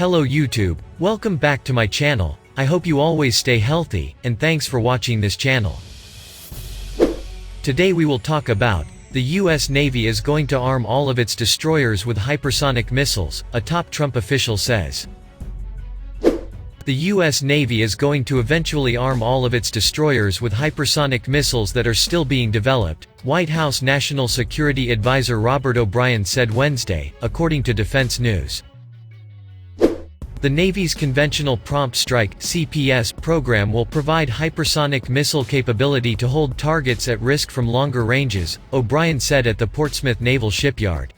Hello YouTube, welcome back to my channel. I hope you always stay healthy, and thanks for watching this channel. Today we will talk about, the US Navy is going to arm all of its destroyers with hypersonic missiles, a top Trump official says. The US Navy is going to eventually arm all of its destroyers with hypersonic missiles that are still being developed, White House National Security Advisor Robert O'Brien said Wednesday, according to Defense News. The Navy's Conventional Prompt Strike (CPS) program will provide hypersonic missile capability to hold targets at risk from longer ranges, O'Brien said at the Portsmouth Naval Shipyard.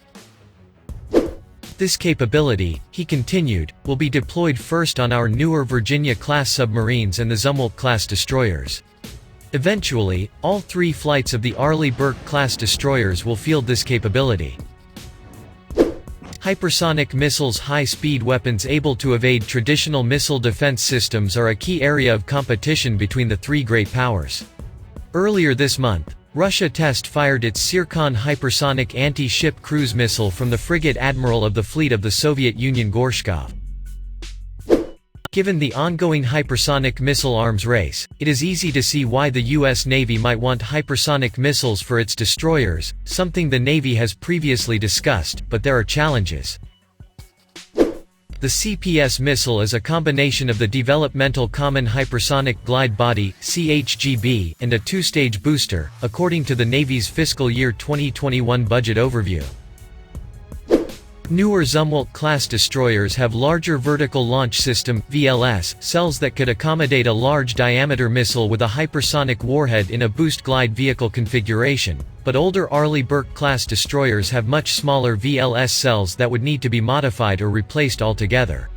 This capability, he continued, will be deployed first on our newer Virginia-class submarines and the Zumwalt-class destroyers. Eventually, all three flights of the Arleigh Burke-class destroyers will field this capability. Hypersonic missiles, high-speed weapons able to evade traditional missile defense systems, are a key area of competition between the three great powers. Earlier this month, Russia test-fired its Zircon hypersonic anti-ship cruise missile from the frigate admiral of the fleet of the Soviet Union Gorshkov. Given the ongoing hypersonic missile arms race, it is easy to see why the US Navy might want hypersonic missiles for its destroyers, something the Navy has previously discussed, but there are challenges. The CPS missile is a combination of the Developmental Common Hypersonic Glide Body (CHGB) and a two-stage booster, according to the Navy's fiscal year 2021 budget overview. Newer Zumwalt-class destroyers have larger vertical launch system (VLS) cells that could accommodate a large-diameter missile with a hypersonic warhead in a boost-glide vehicle configuration, but older Arleigh Burke-class destroyers have much smaller VLS cells that would need to be modified or replaced altogether.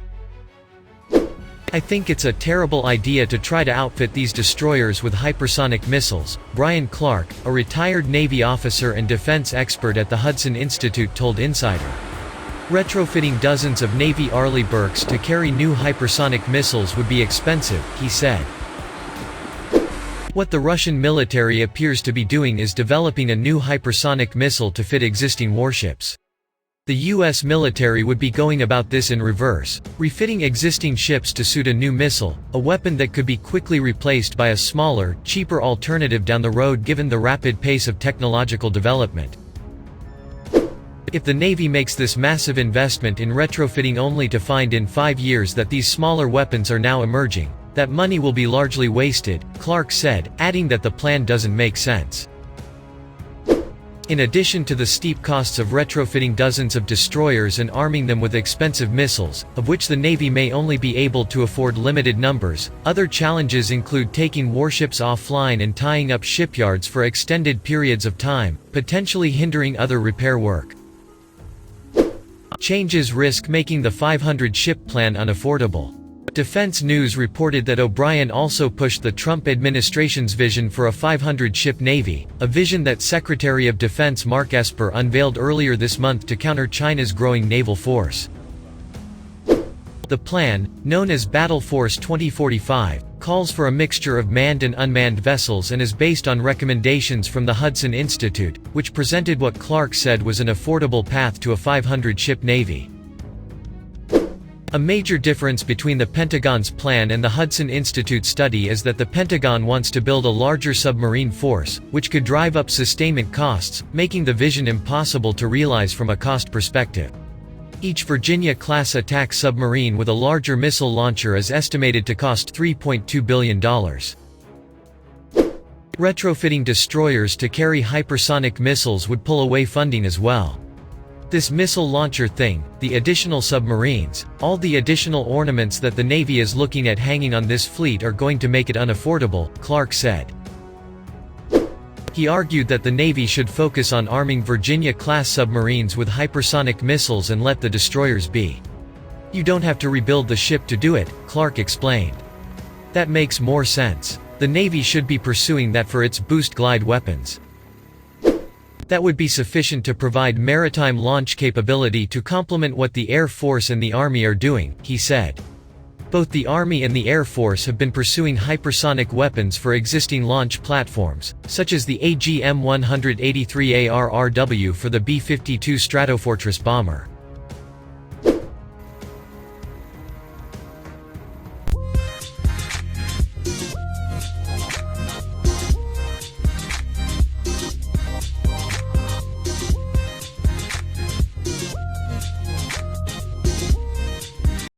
I think it's a terrible idea to try to outfit these destroyers with hypersonic missiles, Brian Clark, a retired Navy officer and defense expert at the Hudson Institute told Insider. Retrofitting dozens of Navy Arleigh Burkes to carry new hypersonic missiles would be expensive, he said. What the Russian military appears to be doing is developing a new hypersonic missile to fit existing warships. The US military would be going about this in reverse, refitting existing ships to suit a new missile, a weapon that could be quickly replaced by a smaller, cheaper alternative down the road given the rapid pace of technological development. If the Navy makes this massive investment in retrofitting only to find in 5 years that these smaller weapons are now emerging, that money will be largely wasted, Clark said, adding that the plan doesn't make sense. In addition to the steep costs of retrofitting dozens of destroyers and arming them with expensive missiles, of which the Navy may only be able to afford limited numbers, other challenges include taking warships offline and tying up shipyards for extended periods of time, potentially hindering other repair work. Changes risk making the 500-ship plan unaffordable. Defense News reported that O'Brien also pushed the Trump administration's vision for a 500-ship Navy, a vision that Secretary of Defense Mark Esper unveiled earlier this month to counter China's growing naval force. The plan, known as Battle Force 2045, calls for a mixture of manned and unmanned vessels and is based on recommendations from the Hudson Institute, which presented what Clark said was an affordable path to a 500-ship Navy. A major difference between the Pentagon's plan and the Hudson Institute study is that the Pentagon wants to build a larger submarine force, which could drive up sustainment costs, making the vision impossible to realize from a cost perspective. Each Virginia-class attack submarine with a larger missile launcher is estimated to cost $3.2 billion. Retrofitting destroyers to carry hypersonic missiles would pull away funding as well. This missile launcher thing, the additional submarines, all the additional ornaments that the Navy is looking at hanging on this fleet are going to make it unaffordable, Clark said. He argued that the Navy should focus on arming Virginia-class submarines with hypersonic missiles and let the destroyers be. You don't have to rebuild the ship to do it, Clark explained. That makes more sense. The Navy should be pursuing that for its boost-glide weapons. That would be sufficient to provide maritime launch capability to complement what the Air Force and the Army are doing, he said. Both the Army and the Air Force have been pursuing hypersonic weapons for existing launch platforms, such as the AGM-183 ARRW for the B-52 Stratofortress bomber.